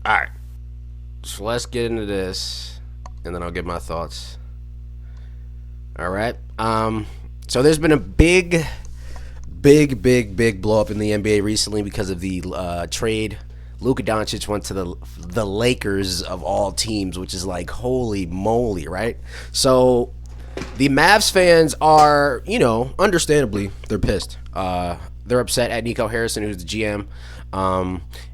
All right, so let's get into this, and then I'll give my thoughts. All right. So there's been a big blow up in the NBA recently because of the trade. Luka Doncic went to the Lakers of all teams, which is like holy moly, right? So the Mavs fans are, understandably, they're pissed. They're upset at Nico Harrison, who's the GM.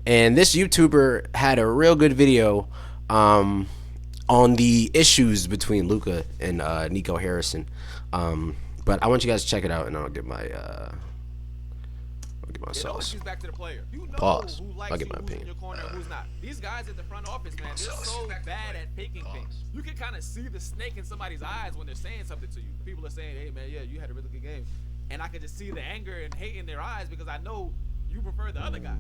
And this YouTuber had a real good video on the issues between Luka and Nico Harrison. But I want you guys to check it out, and I'll get my sauce. Back to the player. You know Pause. Who likes I'll get you, my who's in opinion. your corner, who's not. These guys at the front office, man, they're so bad at faking things. You can kind of see the snake in somebody's eyes when they're saying something to you. People are saying, "Hey, man, yeah, you had a really good game," and I can just see the anger and hate in their eyes because I know you prefer the other guy.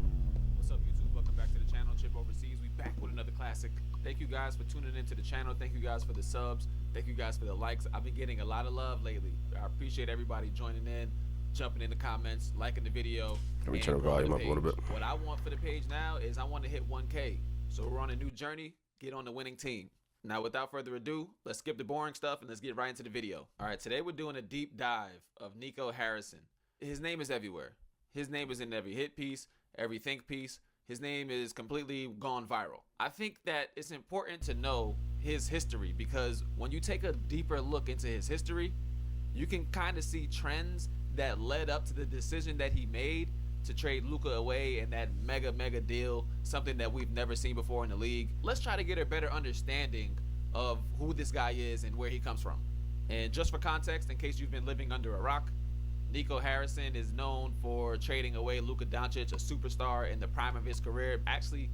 What's up, YouTube? Welcome back to the channel. Chip Overseas. We back with another classic. Thank you guys for tuning into the channel. Thank you guys for the subs. Thank you guys for the likes. I've been getting a lot of love lately. I appreciate everybody joining in, jumping in the comments, liking the video. Let me turn the volume up a little bit. What I want for the page now is I want to hit 1K. So we're on a new journey. Get on the winning team. Now, without further ado, let's skip the boring stuff and let's get right into the video. All right, today we're doing a deep dive of Nico Harrison. His name is everywhere. His name is in every hit piece, every think piece. His name is completely gone viral. I think that it's important to know his history because when you take a deeper look into his history, you can kind of see trends that led up to the decision that he made to trade Luka away and that mega deal, something that we've never seen before in the league. Let's try to get a better understanding of who this guy is and where he comes from. And just for context, in case you've been living under a rock, Nico Harrison is known for trading away Luka Doncic, a superstar in the prime of his career. Actually,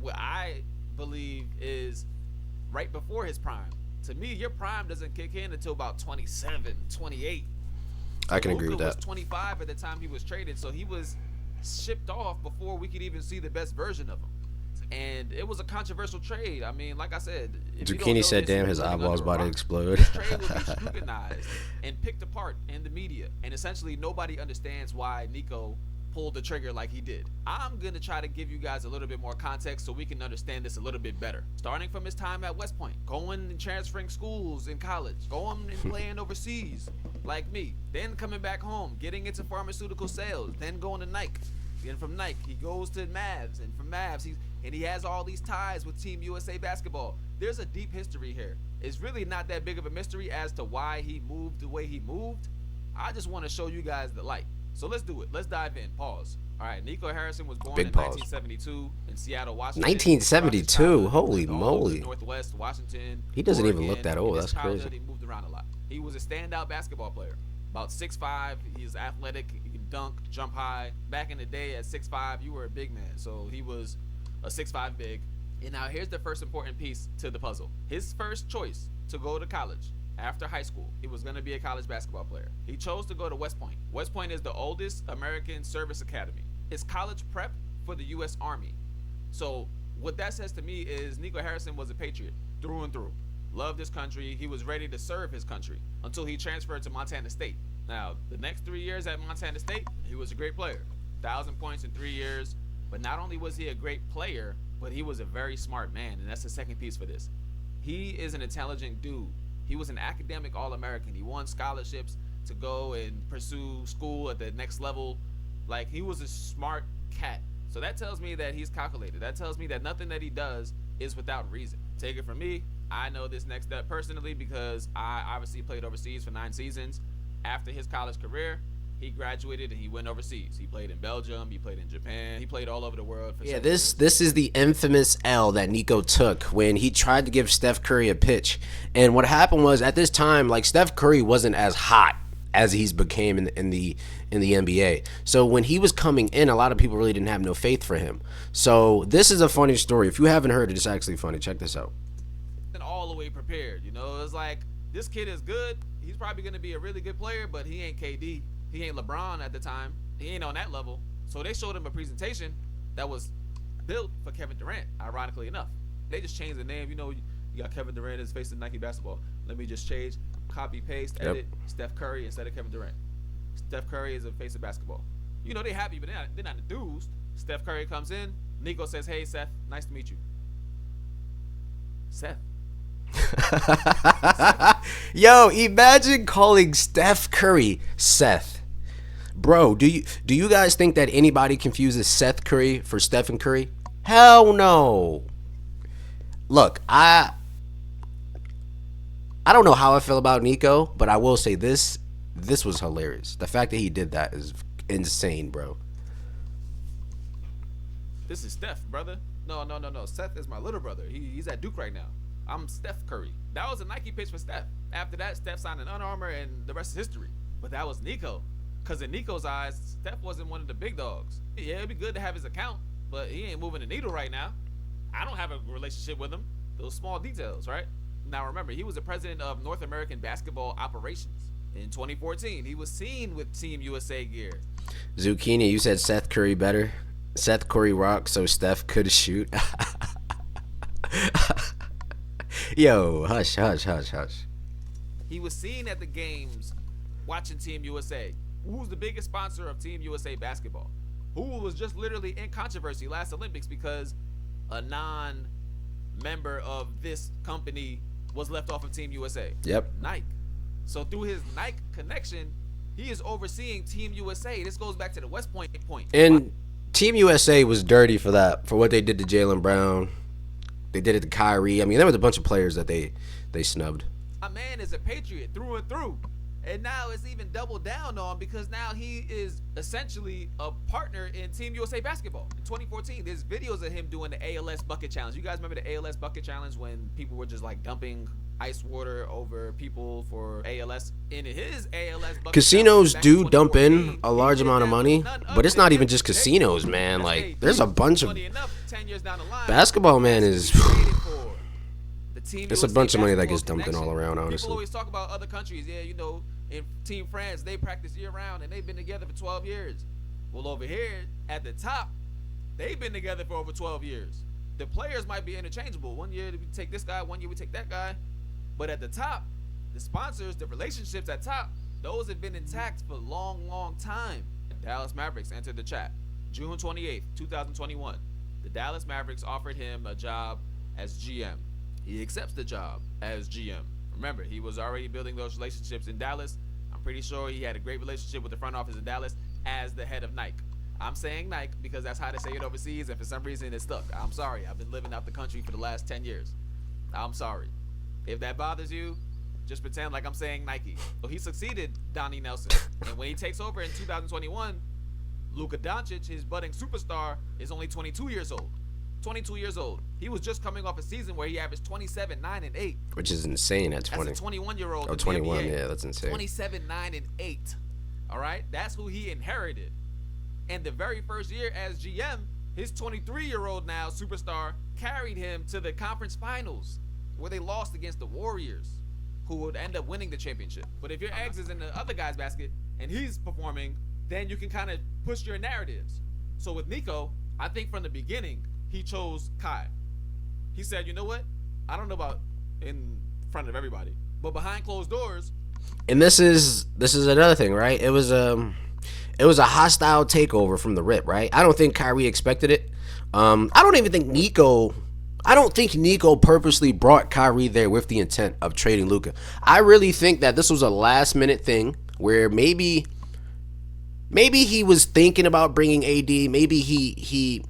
what I believe is right before his prime. To me, your prime doesn't kick in until about 27, 28. I can agree with Luka that. was 25 at the time he was traded, so he was shipped off before we could even see the best version of him. And it was a controversial trade. I mean, like I said, Zucchini said, "Damn, his eyeballs about to explode." This trade will be scrutinized and picked apart in the media, and essentially nobody understands why Nico pulled the trigger like he did. I'm gonna try to give you guys a little bit more context so we can understand this a little bit better. Starting from his time at West Point, going and transferring schools in college, going and playing overseas, like me, then coming back home, getting into pharmaceutical sales, then going to Nike. Then from Nike, he goes to Mavs, and from Mavs, he has all these ties with Team USA basketball. There's a deep history here. It's really not that big of a mystery as to why he moved the way he moved. I just want to show you guys the light. So let's do it. Let's dive in. Pause. All right, Nico Harrison was born in 1972 in Seattle, Washington. 1972? Holy moly. Northwest Washington. He doesn't Oregon. even look that old. That's crazy. He moved around a lot. He was a standout basketball player. About 6'5", he's athletic, he can dunk, jump high. Back in the day at 6'5", you were a big man, so he was a 6'5" big. And now here's the first important piece to the puzzle. His first choice to go to college after high school, he was going to be a college basketball player. He chose to go to West Point. West Point is the oldest American service academy. It's college prep for the U.S. Army. So what that says to me is Nico Harrison was a patriot through and through. Loved his country. He was ready to serve his country until he transferred to Montana State. Now, the next 3 years at Montana State, he was a great player. 1,000 points in 3 years. But not only was he a great player, but he was a very smart man. And that's the second piece for this. He is an intelligent dude. He was an academic All-American. He won scholarships to go and pursue school at the next level. Like, he was a smart cat. So that tells me that he's calculated. That tells me that nothing that he does is without reason. Take it from me. I know this next step personally because I obviously played overseas for 9 seasons. After his college career, he graduated and he went overseas. He played in Belgium, he played in Japan, he played all over the world. For this is the infamous L that Nico took when he tried to give Steph Curry a pitch. And what happened was at this time, like, Steph Curry wasn't as hot as he's became in the NBA. So when he was coming in, a lot of people really didn't have no faith for him. So this is a funny story. If you haven't heard it, it's actually funny. Check this out. All the way prepared, you know, it's like this kid is good. He's probably going to be a really good player, but he ain't KD. He ain't LeBron at the time. He ain't on that level. So they showed him a presentation that was built for Kevin Durant, ironically enough. They just changed the name. You know, you got Kevin Durant as face of Nike basketball. Let me just change, copy, paste, edit, Steph Curry instead of Kevin Durant. Steph Curry is a face of basketball. You know, they happy, but they're not enthused. Steph Curry comes in. Nico says, "Hey, Seth, nice to meet you." Seth. Yo, imagine calling Steph Curry Seth. Bro, do you guys think that anybody confuses Seth Curry for Stephen Curry? Hell no. Look, I don't know how I feel about Nico, but I will say this was hilarious. The fact that he did that is insane, bro. This is Steph, brother. No. Seth is my little brother. He's at Duke right now. I'm Steph Curry. That was a Nike pitch for Steph. After that, Steph signed an Under Armour, and the rest is history. But that was Nico. Because in Nico's eyes, Steph wasn't one of the big dogs. Yeah, it'd be good to have his account, but he ain't moving the needle right now. I don't have a relationship with him. Those small details, right? Now remember, he was the president of North American Basketball Operations. In 2014, he was seen with Team USA gear. Zucchini, you said Seth Curry better. Seth Curry rock so Steph could shoot. Yo, hush. He was seen at the games watching Team USA. Who's the biggest sponsor of Team USA basketball? Who was just literally in controversy last Olympics because a non-member of this company was left off of Team USA? Yep. Nike. So through his Nike connection, he is overseeing Team USA. This goes back to the West Point point. And Team USA was dirty for that, for what they did to Jaylen Brown. They did it to Kyrie. I mean, there was a bunch of players that they snubbed. My man is a Patriot through and through. And now it's even doubled down on because now he is essentially a partner in Team USA basketball. In 2014, there's videos of him doing the ALS bucket challenge. You guys remember the ALS bucket challenge when people were just like dumping ice water over people for ALS? In his ALS bucket casinos challenge, do dump in a large amount of money, but it's not even just casinos, man. Like, there's a bunch of 10 years down the line, basketball, man, is Team it's a USA bunch of money that gets basketball dumped in all connection. around, People honestly. always talk about other countries. Yeah, you know, in Team France, they practice year-round, and they've been together for 12 years. Well, over here, at the top, they've been together for over 12 years. The players might be interchangeable. One year we take this guy, one year we take that guy. But at the top, the sponsors, the relationships at top, those have been intact for a long, long time. Dallas Mavericks entered the chat. June 28th, 2021. The Dallas Mavericks offered him a job as GM. He accepts the job as GM. Remember, he was already building those relationships in Dallas. I'm pretty sure he had a great relationship with the front office in Dallas as the head of Nike. I'm saying Nike because that's how they say it overseas, and for some reason it's stuck. I'm sorry. I've been living out the country for the last 10 years. I'm sorry. If that bothers you, just pretend like I'm saying Nike. So he succeeded Donnie Nelson. And when he takes over in 2021, Luka Doncic, his budding superstar, is only 22 years old. 22 years old. He was just coming off a season where he averaged 27, 9, and 8. Which is insane at 20. That's a 21-year-old. Oh, 21, yeah, that's insane. 27, 9, and 8. All right? That's who he inherited. And the very first year as GM, his 23-year-old now superstar carried him to the conference finals where they lost against the Warriors, who would end up winning the championship. But if your eggs is in the other guy's basket and he's performing, then you can kind of push your narratives. So with Nico, I think from the beginning, he chose Kai. He said, you know what? I don't know about in front of everybody, but behind closed doors. And this is another thing, right? It was a hostile takeover from the rip, right? I don't think Kyrie expected it. I don't think Nico purposely brought Kyrie there with the intent of trading Luka. I really think that this was a last minute thing where maybe he was thinking about bringing AD. Maybe he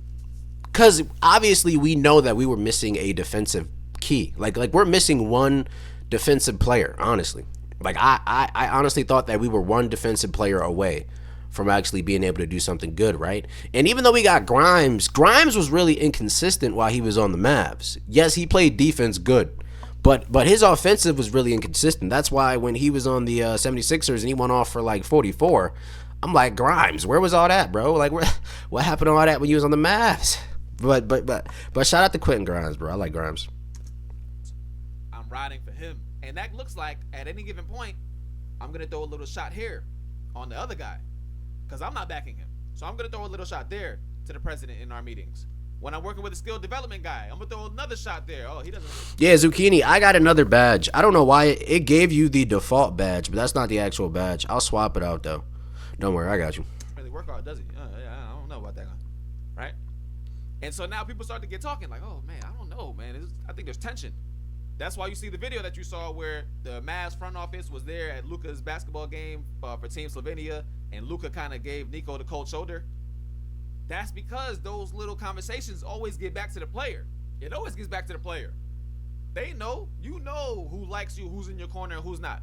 because obviously we know that we were missing a defensive key. Like we're missing one defensive player, honestly. Like I honestly thought that we were one defensive player away from actually being able to do something good, right? And even though we got Grimes was really inconsistent while he was on the Mavs. Yes, he played defense good, but his offensive was really inconsistent. That's why when he was on the 76ers and he went off for like 44, I'm like, Grimes, where was all that, bro? Like, what happened to all that when you was on the Mavs? But shout out to Quentin Grimes, bro. I like Grimes. I'm riding for him. And that looks like at any given point, I'm going to throw a little shot here on the other guy because I'm not backing him. So I'm going to throw a little shot there to the president in our meetings. When I'm working with a skill development guy, I'm going to throw another shot there. Oh, he doesn't. Yeah, Zucchini, I got another badge. I don't know why it gave you the default badge, but that's not the actual badge. I'll swap it out, though. Don't worry, I got you. Really work hard, does he? Yeah, I don't know about that guy. Right? And so now people start to get talking like, oh, man, I don't know, man. I think there's tension. That's why you see the video that you saw where the Mavs front office was there at Luka's basketball game for Team Slovenia, and Luka kind of gave Nico the cold shoulder. That's because those little conversations always get back to the player. It always gets back to the player. They know, you know who likes you, who's in your corner, and who's not.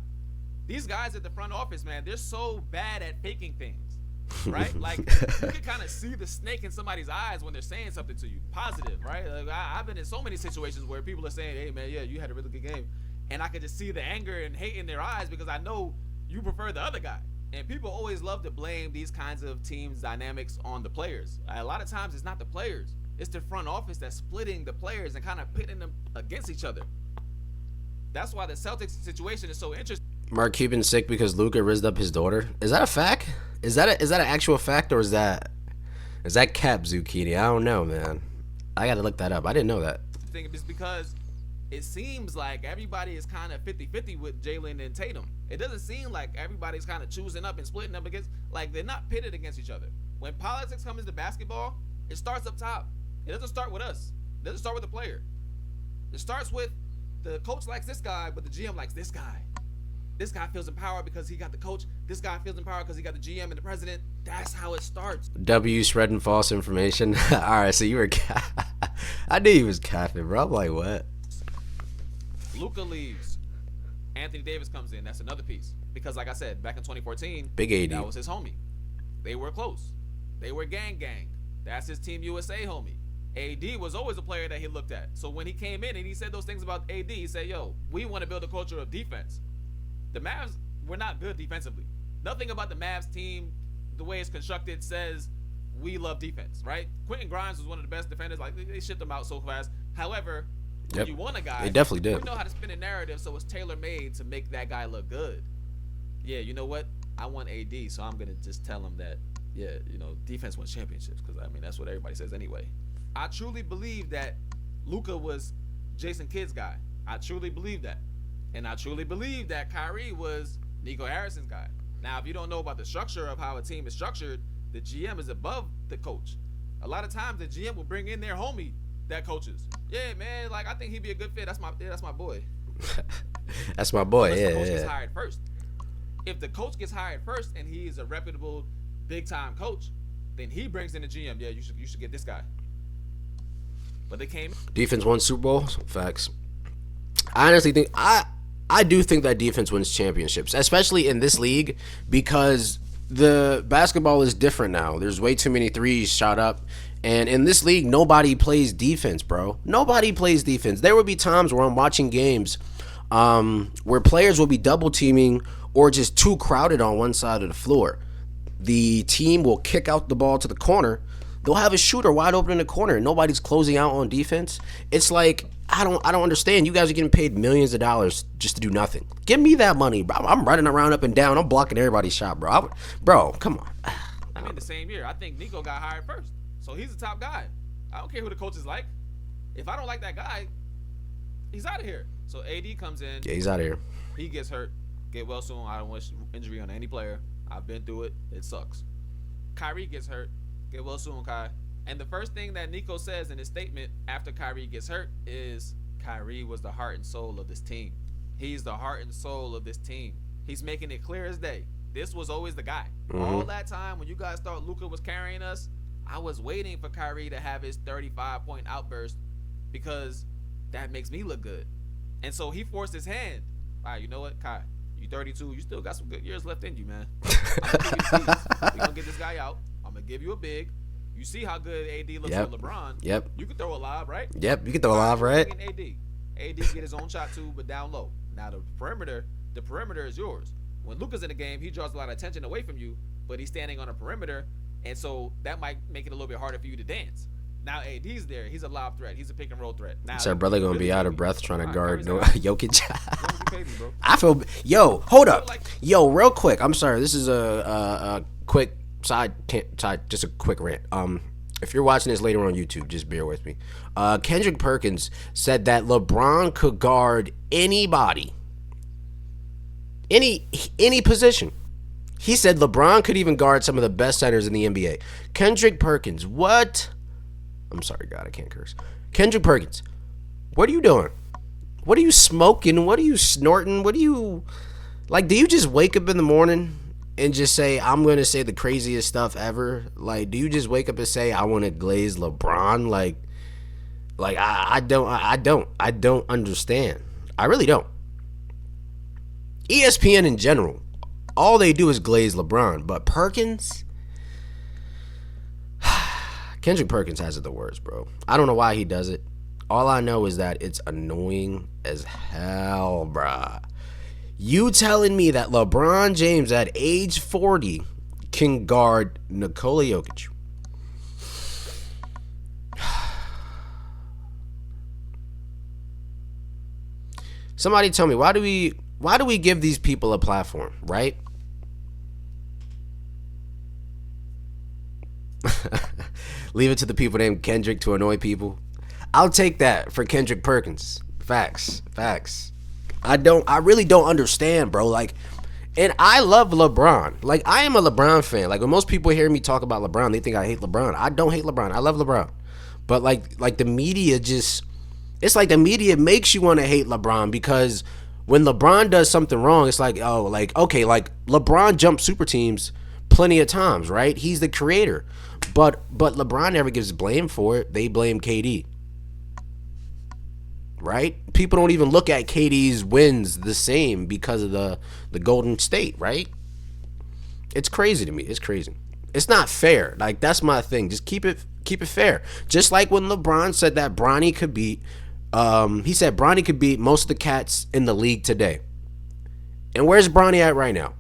These guys at the front office, man, they're so bad at faking things, right? Like, you can kind of see the snake in somebody's eyes when they're saying something to you, positive, right? Like, I've been in so many situations where people are saying, hey, man, yeah, you had a really good game. And I could just see the anger and hate in their eyes because I know you prefer the other guy. And people always love to blame these kinds of teams' dynamics on the players. A lot of times it's not the players. It's the front office that's splitting the players and kind of pitting them against each other. That's why the Celtics situation is so interesting. Mark Cuban sick because Luka rizzed up his daughter. Is that a fact? Is that an actual fact, or is that cap, Zucchini? I don't know, man. I got to look that up. I didn't know that. The thing is because it seems like everybody is kind of 50-50 with Jalen and Tatum. It doesn't seem like everybody's kind of choosing up and splitting up against, like they're not pitted against each other. When politics comes into basketball, it starts up top. It doesn't start with us. It doesn't start with the player. It starts with the coach likes this guy, but the GM likes this guy. This guy feels empowered because he got the coach. This guy feels empowered because he got the GM and the president. That's how it starts. W spreading false information. All right, so you were I knew he was capping, bro. I'm like, what? Luka leaves. Anthony Davis comes in. That's another piece. Because like I said, back in 2014, Big AD. that was his homie. They were close. They were gang. That's his Team USA homie. AD was always a player that he looked at. So when he came in and he said those things about AD, he said, yo, we want to build a culture of defense. The Mavs were not good defensively. Nothing about the Mavs team, the way it's constructed, says we love defense, right? Quentin Grimes was one of the best defenders. Like, they shipped him out so fast. However, when you want a guy, they definitely did. You know how to spin a narrative, so it's tailor-made to make that guy look good. Yeah, you know what? I want AD, so I'm going to just tell him that, yeah, you know, defense wins championships, because, I mean, that's what everybody says anyway. I truly believe that Luka was Jason Kidd's guy. I truly believe that. And I truly believe that Kyrie was Nico Harrison's guy. Now, if you don't know about the structure of how a team is structured, the GM is above the coach. A lot of times, the GM will bring in their homie that coaches. Yeah, man, like, I think he'd be a good fit. That's my boy. That's my boy, Unless yeah. the coach gets hired first. If the coach gets hired first and he is a reputable, big-time coach, then he brings in the GM. Yeah, you should get this guy. But they came. Defense won Super Bowl. Facts. I honestly think I do think that defense wins championships, especially in this league, because the basketball is different now. There's way too many threes shot up. And in this league, nobody plays defense, bro. Nobody plays defense. There will be times where I'm watching games where players will be double teaming or just too crowded on one side of the floor. The team will kick out the ball to the corner. They'll have a shooter wide open in the corner and nobody's closing out on defense. It's like, I don't understand. You guys are getting paid millions of dollars just to do nothing. Give me that money, bro. I'm running around up and down. I'm blocking everybody's shot, bro. Bro, come on. I mean, the same year, I think Nico got hired first. So he's the top guy. I don't care who the coach is like. If I don't like that guy, he's out of here. So AD comes in. Yeah, he's out of here. He gets hurt. Get well soon. I don't wish injury on any player. I've been through it. It sucks. Kyrie gets hurt. Get well soon, Kai. And the first thing that Nico says in his statement after Kyrie gets hurt is Kyrie was the heart and soul of this team. He's the heart and soul of this team. He's making it clear as day. This was always the guy. Mm-hmm. All that time when you guys thought Luka was carrying us, I was waiting for Kyrie to have his 35-point outburst because that makes me look good. And so he forced his hand. All right, you know what, Kai? You 32. You still got some good years left in you, man. We're going to get this guy out. I'm going to give you a big. You see how good AD looks with LeBron. Yep. You can throw a lob, right? Yep, you can throw a lob, right? AD get his own shot too, but down low. Now the perimeter is yours. When Luka's in the game, he draws a lot of attention away from you, but he's standing on a perimeter, and so that might make it a little bit harder for you to dance. Now AD's there. He's a lob threat. He's a pick and roll threat. Now, so brother gonna be out of breath trying to guard Jokic. Bro. I feel. Yo, hold up. Yo, real quick. I'm sorry. This is a quick side, just a quick rant. If you're watching this later on YouTube, just bear with me. Kendrick Perkins said that LeBron could guard anybody, any position. He said LeBron could even guard some of the best centers in the NBA. Kendrick Perkins, what? I'm sorry, God, I can't curse. Kendrick Perkins, what are you doing? What are you smoking? What are you snorting? What do you like? Do you just wake up in the morning and just say, I'm gonna say the craziest stuff ever? Like, do you just wake up and say, I want to glaze LeBron? Like I don't understand. I really don't. ESPN in general, all they do is glaze LeBron. But Perkins, Kendrick Perkins has it the worst, bro. I don't know why he does it. All I know is that it's annoying as hell, bruh. You telling me that LeBron James at age 40 can guard Nikola Jokic? Somebody tell me, why do we give these people a platform, right? Leave it to the people named Kendrick to annoy people. I'll take that for Kendrick Perkins. Facts. I really don't understand, bro. Like, and I love LeBron. Like, I am a LeBron fan. Like, when most people hear me talk about LeBron, they think I hate LeBron. I don't hate LeBron. I love LeBron. But like the media just, it's like the media makes you want to hate LeBron, because when LeBron does something wrong, it's like, oh, like, okay, like LeBron jumped super teams plenty of times, right? He's the creator. But LeBron never gives blame for it. They blame KD. Right? People don't even look at KD's wins the same because of the Golden State, right? It's crazy to me. It's crazy. It's not fair. Like, that's my thing. Just keep it fair. Just like when LeBron said that Bronny could beat he said Bronny could beat most of the cats in the league today. And where's Bronny at right now?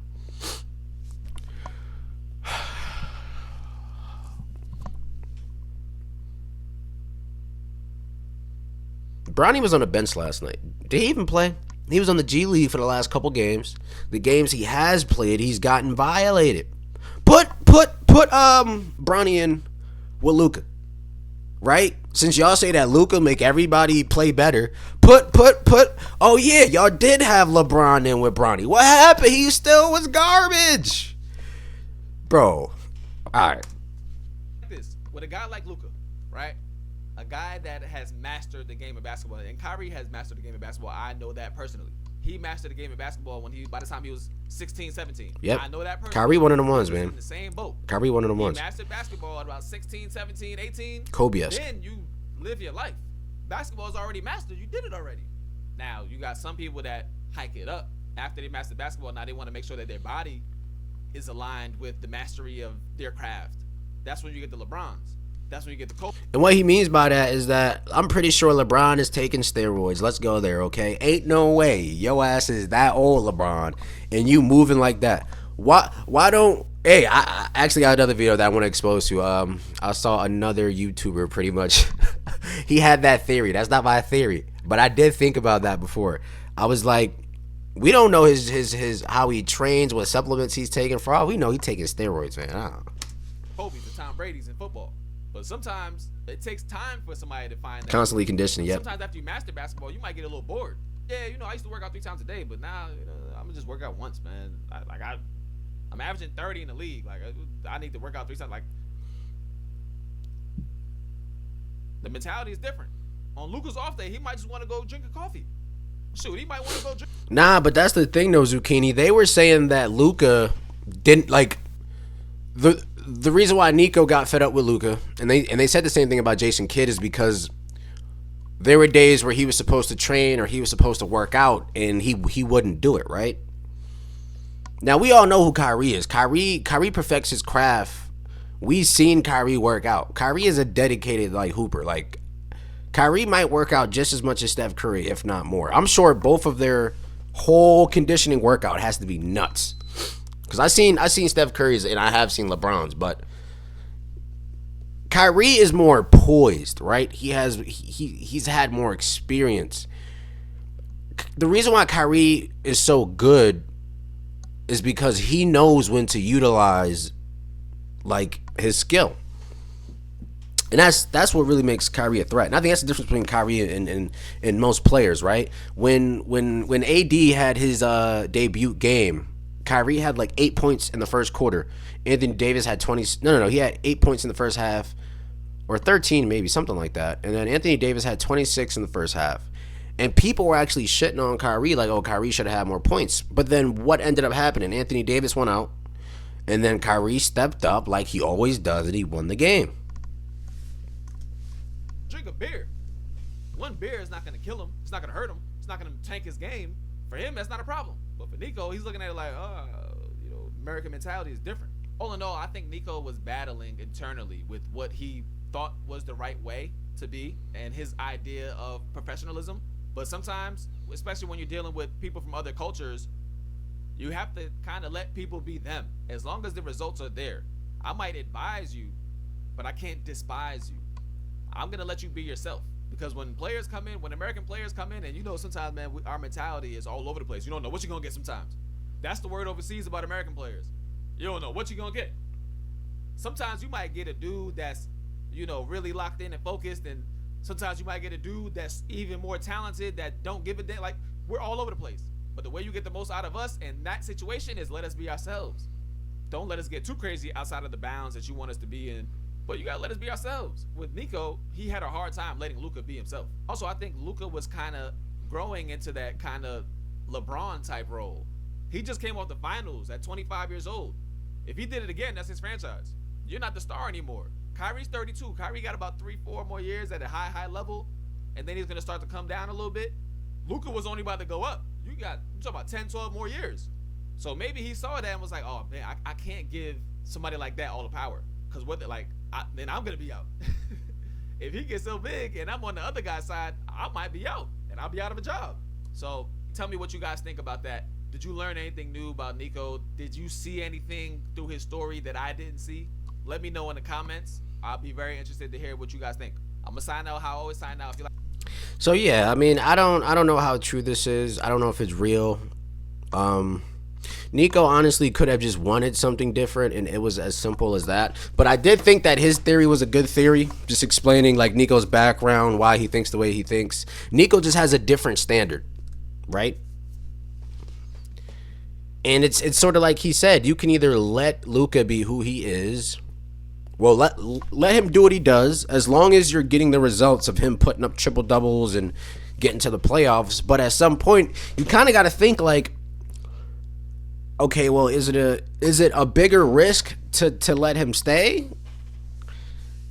Bronny was on the bench last night. Did he even play? He was on the G League for the last couple games. The games he has played, he's gotten violated. Put Bronny in with Luka, right? Since y'all say that Luka make everybody play better, put. Oh yeah, y'all did have LeBron in with Bronny. What happened? He still was garbage, bro. All right. This with a guy like Luka, right? A guy that has mastered the game of basketball, and Kyrie has mastered the game of basketball. I know that personally. He mastered the game of basketball by the time he was 16, 17. Yep. I know that personally. Kyrie one of them ones, man. In the same boat. Kyrie one of them ones. He mastered basketball at about 16, 17, 18. Kobe-esque. Then you live your life. Basketball is already mastered. You did it already. Now, you got some people that hike it up. After they master basketball, now they want to make sure that their body is aligned with the mastery of their craft. That's when you get the LeBrons. That's when you get the Kobe. And what he means by that is that I'm pretty sure LeBron is taking steroids. Let's go there, okay? Ain't no way your ass is that old, LeBron, and you moving like that. Why don't... Hey, I actually got another video that I want to expose to. I saw another YouTuber pretty much. He had that theory. That's not my theory, but I did think about that before. I was like, we don't know his how he trains, what supplements he's taking. For all we know, he's taking steroids, man. I don't know. Kobe's and Tom Brady's in football. But sometimes it takes time for somebody to find that. Constantly conditioning, yep. Sometimes after you master basketball, you might get a little bored. Yeah, I used to work out 3 times a day, but now I'm gonna just work out once, man. I'm averaging 30 in the league. Like, I need to work out 3 times. Like, the mentality is different. On Luka's off day, he might just want to go drink a coffee. Shoot, he might want to go drink. Nah, but that's the thing, though, Zucchini. They were saying that Luka didn't like the reason why Nico got fed up with Luka, and they said the same thing about Jason Kidd, is because there were days where he was supposed to train or he was supposed to work out, and he wouldn't do it, right? Now, we all know who Kyrie is. Kyrie perfects his craft. We've seen Kyrie work out. Kyrie is a dedicated, like, hooper. Like, Kyrie might work out just as much as Steph Curry, if not more. I'm sure both of their whole conditioning workout has to be nuts. Because I seen Steph Curry's and I have seen LeBron's, but Kyrie is more poised, right? He's had more experience. The reason why Kyrie is so good is because he knows when to utilize, like, his skill. And that's what really makes Kyrie a threat. And I think that's the difference between Kyrie and most players, right? When AD had his debut game, Kyrie had like 8 points in the first quarter. Anthony Davis had 20. No, he had 8 points in the first half, or 13 maybe, something like that. And then Anthony Davis had 26 in the first half. And people were actually shitting on Kyrie, like, oh, Kyrie should have had more points. But then what ended up happening? Anthony Davis went out, and then Kyrie stepped up like he always does, and he won the game. Drink a beer. One beer is not going to kill him. It's not going to hurt him. It's not going to tank his game. For him, that's not a problem. But for Nico, he's looking at it like, American mentality is different. All in all, I think Nico was battling internally with what he thought was the right way to be and his idea of professionalism. But sometimes, especially when you're dealing with people from other cultures, you have to kind of let people be them. As long as the results are there. I might advise you, but I can't despise you. I'm going to let you be yourself. Because when players come in, when American players come in, and sometimes, man, our mentality is all over the place. You don't know what you're going to get sometimes. That's the word overseas about American players. You don't know what you're going to get. Sometimes you might get a dude that's, really locked in and focused, and sometimes you might get a dude that's even more talented that don't give a damn. Like, we're all over the place. But the way you get the most out of us in that situation is let us be ourselves. Don't let us get too crazy outside of the bounds that you want us to be in. But you gotta let us be ourselves. With Nico, he had a hard time letting Luka be himself. Also, I think Luka was kind of growing into that kind of LeBron type role. He just came off the finals at 25 years old. If he did it again, that's his franchise. You're not the star anymore. Kyrie's 32. Kyrie got about 3-4 more years at a high level, and then he's gonna start to come down a little bit. Luka was only about to go up. You talking about 10-12 more years. So maybe he saw that and was like, oh man, I can't give somebody like that all the power. Because then I'm going to be out. If he gets so big and I'm on the other guy's side, I might be out. And I'll be out of a job. So tell me what you guys think about that. Did you learn anything new about Nico? Did you see anything through his story that I didn't see? Let me know in the comments. I'll be very interested to hear what you guys think. I'm going to sign out how I always sign out. If you like. So, yeah, I mean, I don't know how true this is. I don't know if it's real. Nico honestly could have just wanted something different, and it was as simple as that. But I did think that his theory was a good theory, just explaining like Nico's background, why he thinks the way he thinks. Nico just has a different standard, right? And it's sort of like he said, you can either let Luka be who he is. Well, let him do what he does, as long as you're getting the results of him putting up triple doubles and getting to the playoffs. But at some point, you kind of got to think like, okay, well, is it a bigger risk to let him stay,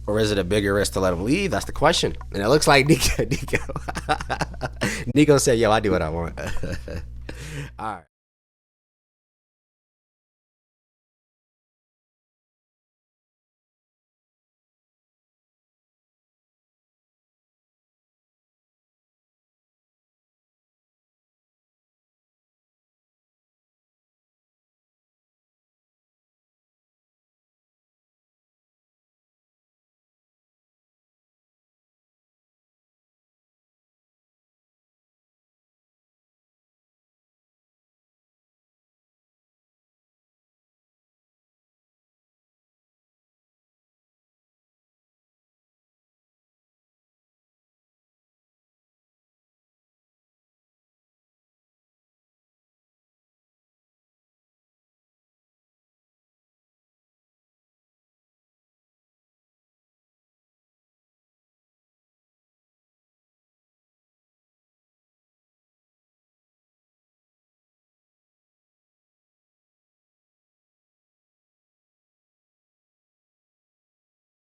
or is it a bigger risk to let him leave? That's the question. And it looks like Nico said, "Yo, I do what I want." All right.